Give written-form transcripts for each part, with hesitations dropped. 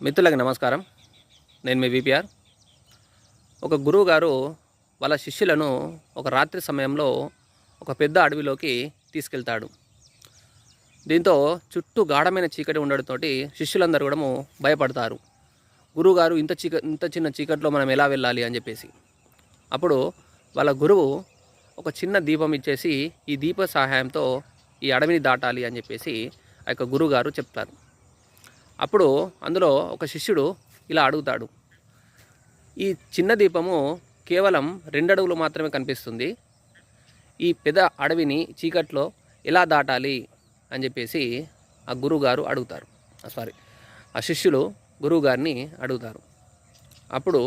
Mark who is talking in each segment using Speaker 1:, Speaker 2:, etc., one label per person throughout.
Speaker 1: మిత్రులకి నమస్కారం. నేను మీ విపిఆర్. ఒక గురువు గారు వాళ్ళ శిష్యులను ఒక రాత్రి సమయంలో ఒక పెద్ద అడవిలోకి తీసుకెళ్తాడు. దీంతో చుట్టూ గాఢమైన చీకటి ఉండడంతో శిష్యులందరూ కూడా భయపడతారు. గురువుగారు ఇంత చిన్న చీకట్లో మనం ఎలా వెళ్ళాలి అని చెప్పేసి. అప్పుడు వాళ్ళ గురువు ఒక చిన్న దీపం ఇచ్చేసి ఈ దీప సహాయంతో ఈ అడవిని దాటాలి అని చెప్పేసి ఆ యొక్క గురువుగారు చెప్తారు. అప్పుడు అందులో ఒక శిష్యుడు ఇలా అడుగుతాడు, ఈ చిన్న దీపము కేవలం 2 అడుగులు మాత్రమే కనిపిస్తుంది, ఈ పెద్ద అడవిని చీకట్లో ఎలా దాటాలి అని చెప్పేసి ఆ గురువుగారు అడుగుతారు. ఆ శిష్యులు గురువుగారిని అడుగుతారు. అప్పుడు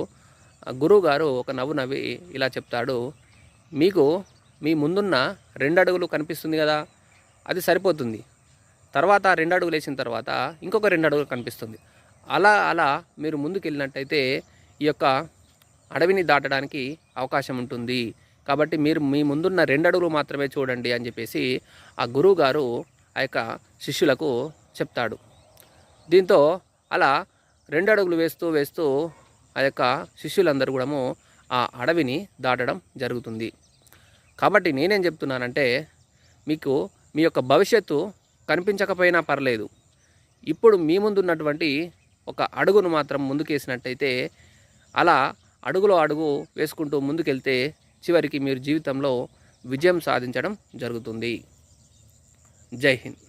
Speaker 1: ఆ గురువుగారు ఒక నవ్వు నవ్వి ఇలా చెప్తాడు, మీకు మీ ముందున్న 2 అడుగులు కనిపిస్తుంది కదా, అది సరిపోతుంది. తర్వాత 2 అడుగులు వేసిన తర్వాత ఇంకొక 2 అడుగులు కనిపిస్తుంది. అలా మీరు ముందుకు వెళ్ళినట్టయితే ఈ యొక్క అడవిని దాటడానికి అవకాశం ఉంటుంది. కాబట్టి మీరు మీ ముందున్న 2 అడుగులు మాత్రమే చూడండి అని చెప్పేసి ఆ గురువు గారు ఆ యొక్క శిష్యులకు చెప్తాడు. దీంతో అలా 2 అడుగులు వేస్తూ ఆ యొక్క శిష్యులందరూ కూడా ఆ అడవిని దాటడం జరుగుతుంది. కాబట్టి నేనేం చెప్తున్నానంటే, మీకు మీ యొక్క భవిష్యత్తు కనిపించకపోయినా పర్లేదు, ఇప్పుడు మీ ముందున్నటువంటి ఒక అడుగును మాత్రం ముందుకేసినట్టయితే అలా అడుగులో అడుగు వేసుకుంటూ ముందుకెళ్తే చివరికి మీరు జీవితంలో విజయం సాధించడం జరుగుతుంది. జై హింద్.